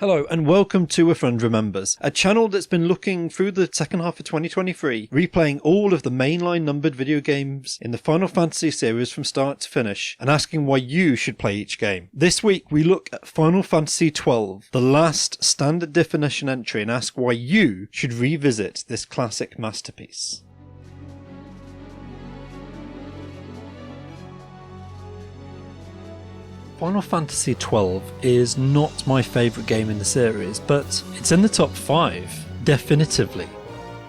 Hello and welcome to A Friend Remembers, a channel that's been looking through the second half of 2023, replaying all of the mainline numbered video games in the Final Fantasy series from start to finish, and asking why you should play each game. This week we look at Final Fantasy XII, the last standard definition entry, and ask why you should revisit this classic masterpiece. Final Fantasy XII is not my favourite game in the series, but it's in the top 5, definitively.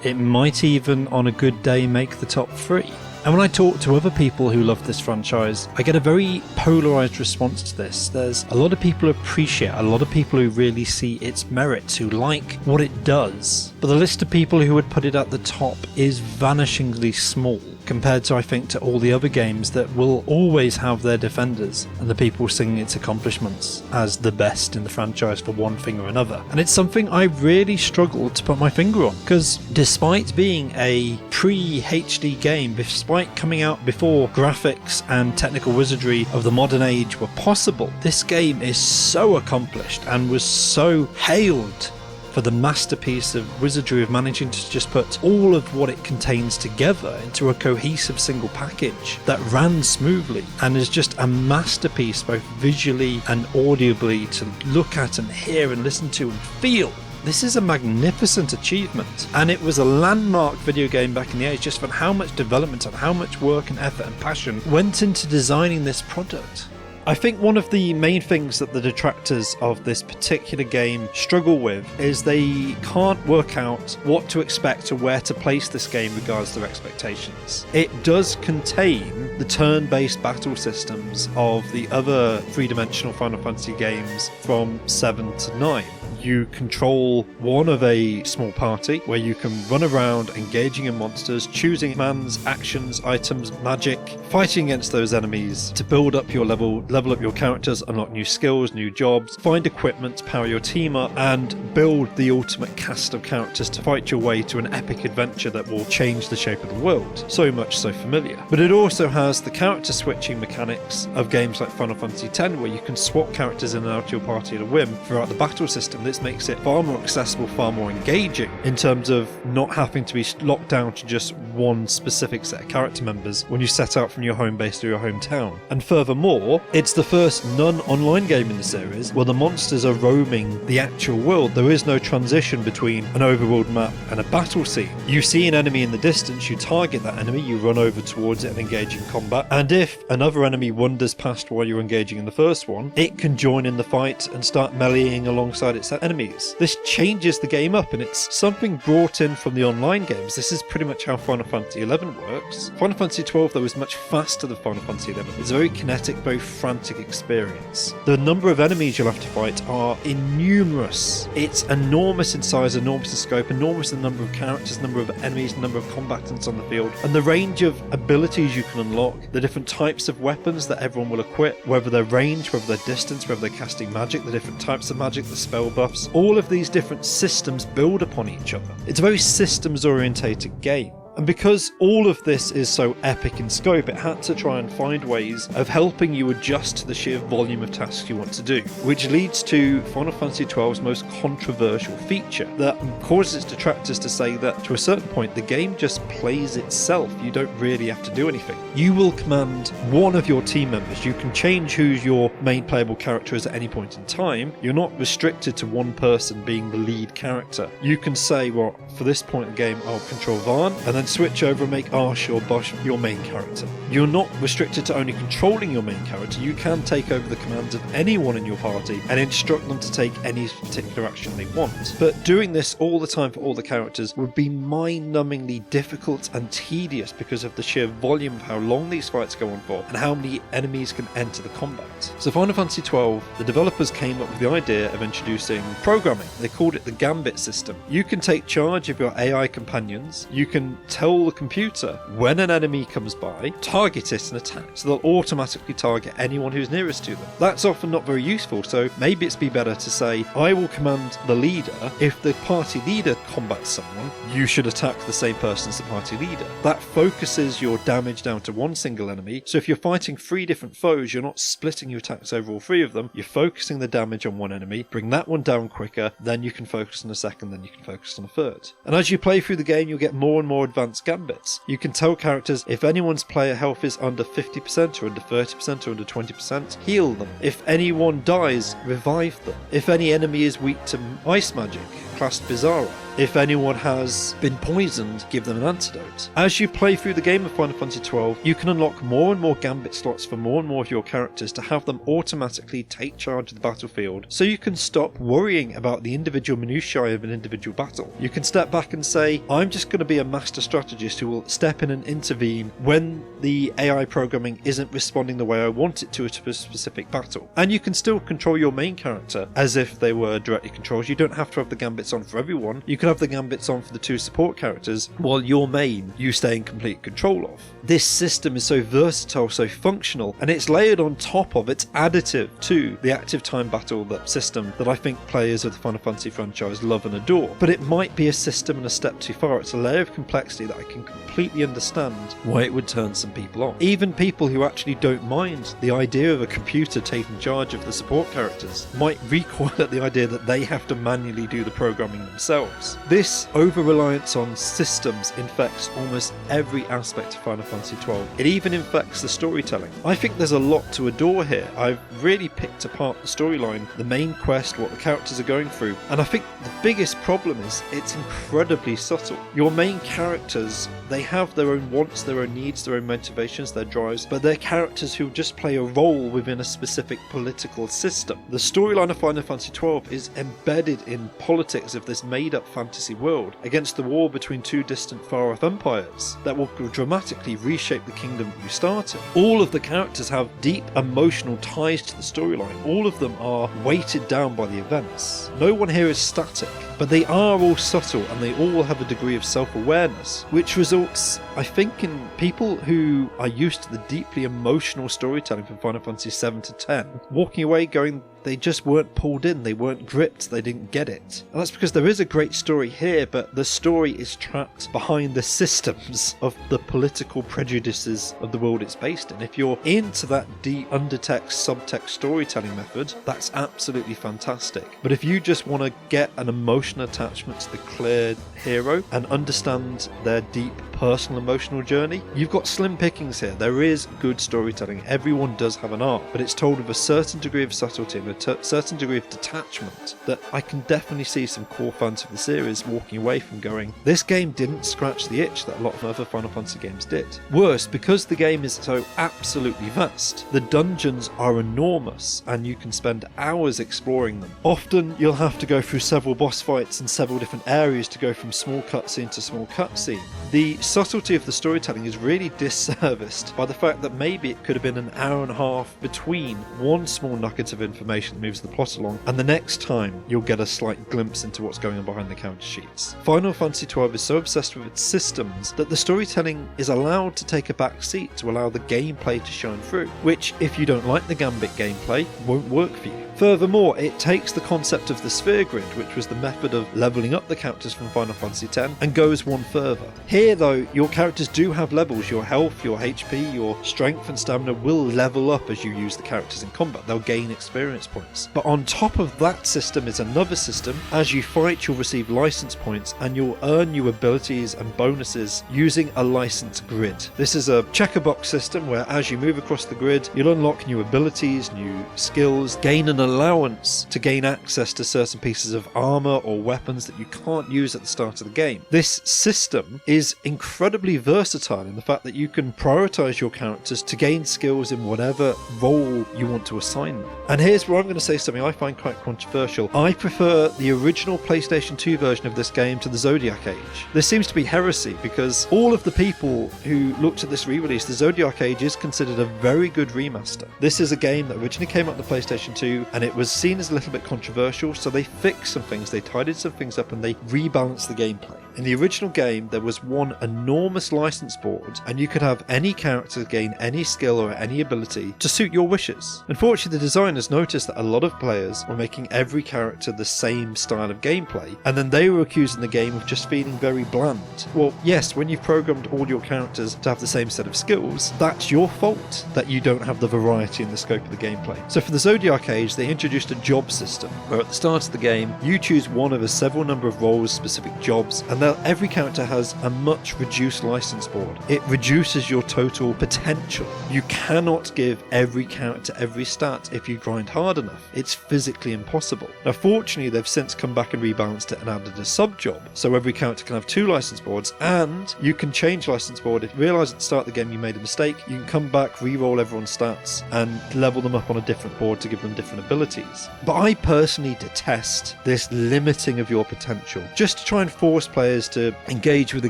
It might even, on a good day, make the top 3. And when I talk to other people who love this franchise, I get a very polarised response to this. There's a lot of people who appreciate it, a lot of people who really see its merits, who like what it does. But the list of people who would put it at the top is vanishingly small, compared to, I think, to all the other games that will always have their defenders and the people singing its accomplishments as the best in the franchise for one thing or another. And it's something I really struggled to put my finger on, because despite being a pre-HD game, despite coming out before graphics and technical wizardry of the modern age were possible, this game is so accomplished and was so hailed for the masterpiece of wizardry of managing to just put all of what it contains together into a cohesive single package that ran smoothly and is just a masterpiece both visually and audibly to look at and hear and listen to and feel. This is a magnificent achievement, and it was a landmark video game back in the age just for how much development and how much work and effort and passion went into designing this product. I think one of the main things that the detractors of this particular game struggle with is they can't work out what to expect or where to place this game regards to their expectations. It does contain the turn-based battle systems of the other three-dimensional Final Fantasy games from 7 to 9. You control one of a small party where you can run around engaging in monsters, choosing commands, actions, items, magic, fighting against those enemies to build up your level up your characters, unlock new skills, new jobs, find equipment, power your team up, and build the ultimate cast of characters to fight your way to an epic adventure that will change the shape of the world. So much so familiar. But it also has the character switching mechanics of games like Final Fantasy X, where you can swap characters in and out of your party at a whim throughout the battle system. This makes it far more accessible, far more engaging in terms of not having to be locked down to just one specific set of character members when you set out from your home base to your hometown. And furthermore, it's the first non-online game in the series where the monsters are roaming the actual world. There is no transition between an overworld map and a battle scene. You see an enemy in the distance, you target that enemy, you run over towards it and engage in combat, and if another enemy wanders past while you're engaging in the first one, it can join in the fight and start meleeing alongside its enemies. This changes the game up, and it's something brought in from the online games. This is pretty much how Final Fantasy XI works. Final Fantasy XII, though, is much faster than Final Fantasy XI. It's a very kinetic, very frantic experience. The number of enemies you'll have to fight are innumerous. It's enormous in size, enormous in scope, enormous in the number of characters, number of enemies, number of combatants on the field, and the range of abilities you can unlock, the different types of weapons that everyone will equip, whether they're range, whether they're distance, whether they're casting magic, the different types of magic, the spell buffs. All of these different systems build upon each other. It's a very systems orientated game. And because all of this is so epic in scope, it had to try and find ways of helping you adjust to the sheer volume of tasks you want to do, which leads to Final Fantasy XII's most controversial feature that causes its detractors to say that to a certain point the game just plays itself. You don't really have to do anything. You will command one of your team members. You can change who your main playable character is at any point in time. You're not restricted to one person being the lead character. You can say, well, for this point in the game I'll control Vaan, and then switch over and make Ashe or Bosch your main character. You're not restricted to only controlling your main character. You can take over the commands of anyone in your party and instruct them to take any particular action they want. But doing this all the time for all the characters would be mind-numbingly difficult and tedious because of the sheer volume of how long these fights go on for and how many enemies can enter the combat. So Final Fantasy XII, the developers came up with the idea of introducing programming. They called it the Gambit system. You can take charge of your AI companions. You can tell the computer when an enemy comes by, target it and attack. So they'll automatically target anyone who's nearest to them. That's often not very useful, so maybe it's be better to say, I will command the leader. If the party leader combats someone, you should attack the same person as the party leader. That focuses your damage down to one single enemy. So if you're fighting 3 different foes, you're not splitting your attacks over all 3 of them. You're focusing the damage on one enemy, bring that one down quicker, then you can focus on a second, then you can focus on a third. And as you play through the game, you'll get more and more advanced gambits. You can tell characters if anyone's player health is under 50% or under 30% or under 20%, heal them. If anyone dies, revive them. If any enemy is weak to ice magic, cast Bizarra. If anyone has been poisoned, give them an antidote. As you play through the game of Final Fantasy XII, you can unlock more and more gambit slots for more and more of your characters to have them automatically take charge of the battlefield, so you can stop worrying about the individual minutiae of an individual battle. You can step back and say, I'm just going to be a master strategist who will step in and intervene when the AI programming isn't responding the way I want it to a specific battle. And you can still control your main character as if they were directly controlled. You don't have to have the gambits on for everyone. You can have the gambits on for the 2 support characters, while your main you stay in complete control of. This system is so versatile, so functional, and it's layered on top of, it's additive to the active time battle system that I think players of the Final Fantasy franchise love and adore. But it might be a system and a step too far. It's a layer of complexity that I can completely understand why it would turn some people off. Even people who actually don't mind the idea of a computer taking charge of the support characters might recoil at the idea that they have to manually do the programming themselves. This over-reliance on systems infects almost every aspect of Final Fantasy XII. It even infects the storytelling. I think there's a lot to adore here. I've really picked apart the storyline, the main quest, what the characters are going through, and I think the biggest problem is it's incredibly subtle. Your main characters, they have their own wants, their own needs, their own motivations, their drives, but they're characters who just play a role within a specific political system. The storyline of Final Fantasy XII is embedded in politics of this made-up fantasy world against the war between 2 distant far-off empires that will dramatically reshape the kingdom you start in. All of the characters have deep emotional ties to the storyline. All of them are weighted down by the events. No one here is static, but they are all subtle and they all have a degree of self-awareness, which results, I think, in people who are used to the deeply emotional storytelling from Final Fantasy VII to X walking away going, they just weren't pulled in, they weren't gripped, they didn't get it. And that's because there is a great story here, but the story is trapped behind the systems of the political prejudices of the world it's based in. If you're into that deep undertext, subtext storytelling method, that's absolutely fantastic. But if you just want to get an emotional attachment to the clear hero and understand their deep personal emotional journey, you've got slim pickings here. There is good storytelling. Everyone does have an arc, but it's told with a certain degree of subtlety and a certain degree of detachment that I can definitely see some core fans of the series walking away from going, this game didn't scratch the itch that a lot of other Final Fantasy games did. Worse, because the game is so absolutely vast, the dungeons are enormous and you can spend hours exploring them. Often you'll have to go through several boss fights in several different areas to go from small cutscene to small cutscene. The subtlety of the storytelling is really disserviced by the fact that maybe it could have been an hour and a half between one small nugget of information that moves the plot along and the next time you'll get a slight glimpse into what's going on behind the counter sheets. Final Fantasy XII is so obsessed with its systems that the storytelling is allowed to take a back seat to allow the gameplay to shine through, which, if you don't like the Gambit gameplay, won't work for you. Furthermore, it takes the concept of the sphere grid, which was the method of levelling up the characters from Final Fantasy X, and goes one further. Here though, your characters do have levels. Your health, your HP, your strength and stamina will level up as you use the characters in combat. They'll gain experience points. But on top of that system is another system. As you fight, you'll receive license points and you'll earn new abilities and bonuses using a license grid. This is a checkerbox system where as you move across the grid, you'll unlock new abilities, new skills, gain an allowance to gain access to certain pieces of armor or weapons that you can't use at the start of the game. This system is incredibly versatile in the fact that you can prioritize your characters to gain skills in whatever role you want to assign them. And here's where I'm going to say something I find quite controversial. I prefer the original PlayStation 2 version of this game to the Zodiac Age. This seems to be heresy because all of the people who looked at this re-release, the Zodiac Age is considered a very good remaster. This is a game that originally came out on the PlayStation 2 and it was seen as a little bit controversial, so they fixed some things, they tidied some things up and they rebalanced the gameplay. In the original game, there was one enormous license board, and you could have any character gain any skill or any ability to suit your wishes. Unfortunately, the designers noticed that a lot of players were making every character the same style of gameplay, and then they were accusing the game of just feeling very bland. Well, yes, when you've programmed all your characters to have the same set of skills, that's your fault that you don't have the variety and the scope of the gameplay. So for the Zodiac Age, they introduced a job system, where at the start of the game, you choose one of a several number of roles, specific jobs, and every character has a much reduced license board. It reduces your total potential. You cannot give every character every stat if you grind hard enough. It's physically impossible. Now fortunately, they've since come back and rebalanced it and added a sub-job, so every character can have 2 license boards, and you can change license board. If you realise at the start of the game you made a mistake, you can come back, re-roll everyone's stats, and level them up on a different board to give them different abilities. But I personally detest this limiting of your potential, just to try and force players to engage with the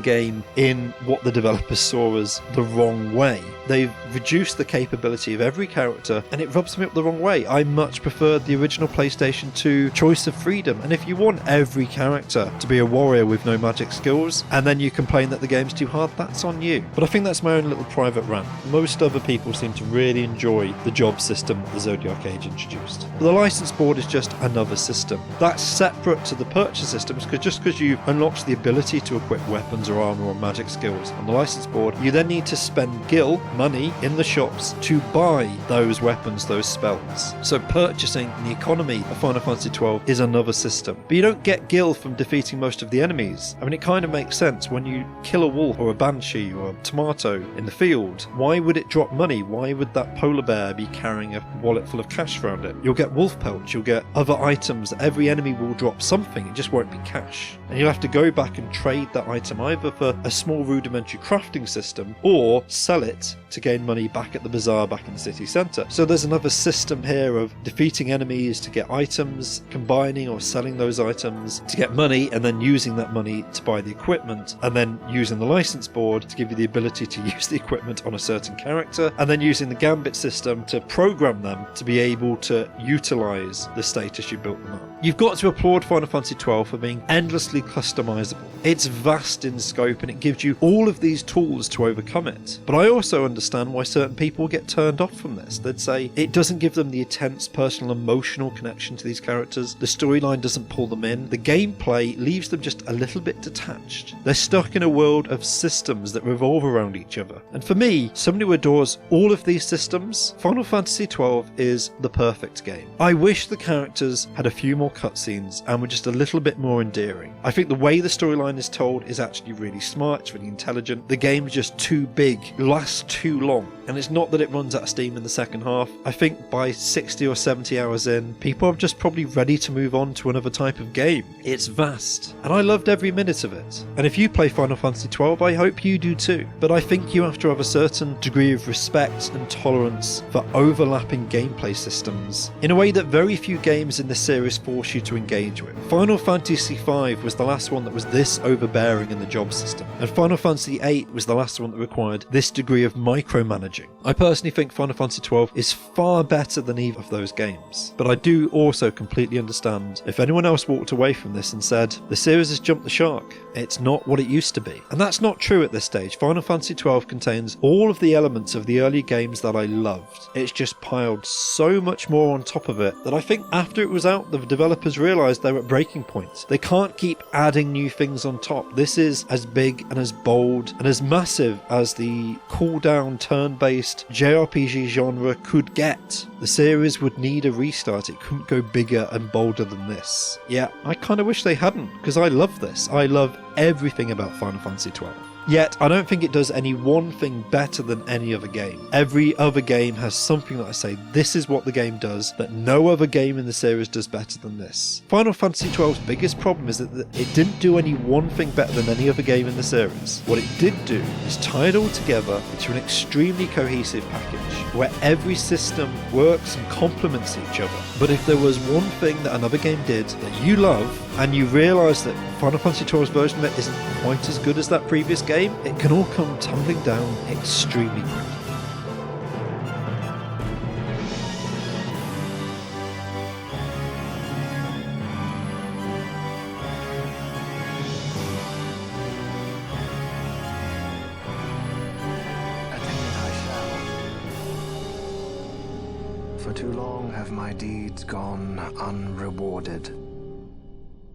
game in what the developers saw as the wrong way. They've reduced the capability of every character, and it rubs me up the wrong way. I much preferred the original PlayStation 2 choice of freedom, and if you want every character to be a warrior with no magic skills, and then you complain that the game's too hard, that's on you. But I think that's my own little private rant. Most other people seem to really enjoy the job system that the Zodiac Age introduced. But the license board is just another system. That's separate to the purchase systems, because just because you unlocked the ability to equip weapons or armor or magic skills on the license board, you then need to spend gil, money, in the shops to buy those weapons, those spells. So purchasing the economy of Final Fantasy XII is another system. But you don't get gil from defeating most of the enemies. I mean, it kind of makes sense. When you kill a wolf or a banshee or a tomato in the field, why would it drop money? Why would that polar bear be carrying a wallet full of cash around it? You'll get wolf pelts, you'll get other items. Every enemy will drop something, it just won't be cash. And you'll have to go back and trade that item either for a small rudimentary crafting system or sell it to gain money back at the bazaar back in the city centre. So there's another system here of defeating enemies to get items, combining or selling those items to get money, and then using that money to buy the equipment, and then using the license board to give you the ability to use the equipment on a certain character, and then using the gambit system to program them to be able to utilise the status you built them up. You've got to applaud Final Fantasy XII for being endlessly customisable. It's vast in scope and it gives you all of these tools to overcome it. But I also understand why certain people get turned off from this. They'd say it doesn't give them the intense personal emotional connection to these characters, the storyline doesn't pull them in, the gameplay leaves them just a little bit detached. They're stuck in a world of systems that revolve around each other. And for me, somebody who adores all of these systems, Final Fantasy XII is the perfect game. I wish the characters had a few more cutscenes and were just a little bit more endearing. I think the way the storyline is told is actually really smart, it's really intelligent. The game's just too big, lasts too long, and it's not that it runs out of steam in the second half. I think by 60 or 70 hours in, people are just probably ready to move on to another type of game. It's vast, and I loved every minute of it. And if you play Final Fantasy XII, I hope you do too. But I think you have to have a certain degree of respect and tolerance for overlapping gameplay systems in a way that very few games in this series force you to engage with. Final Fantasy V was the last one that was this overbearing in the job system, and Final Fantasy VIII was the last one that required this degree of micromanaging. I personally think Final Fantasy XII is far better than either of those games, but I do also completely understand if anyone else walked away from this and said, the series has jumped the shark, it's not what it used to be. And that's not true at this stage. Final Fantasy XII contains all of the elements of the early games that I loved. It's just piled so much more on top of it that I think after it was out, the developers realised they were at breaking points. They can't keep adding new things on top. This is as big and as bold and as massive as the cooldown turn-based JRPG genre could get. The series would need a restart. It couldn't go bigger and bolder than this. Yeah, I kind of wish they hadn't, because I love this. I love everything about Final Fantasy XII. Yet, I don't think it does any one thing better than any other game. Every other game has something that I say, this is what the game does, that no other game in the series does better than this. Final Fantasy XII's biggest problem is that it didn't do any one thing better than any other game in the series. What it did do is tie it all together into an extremely cohesive package, where every system works and complements each other. But if there was one thing that another game did that you love, and you realise that Final Fantasy XII's version of it isn't quite as good as that previous game, it can all come tumbling down extremely quickly. For too long have my deeds gone unrewarded.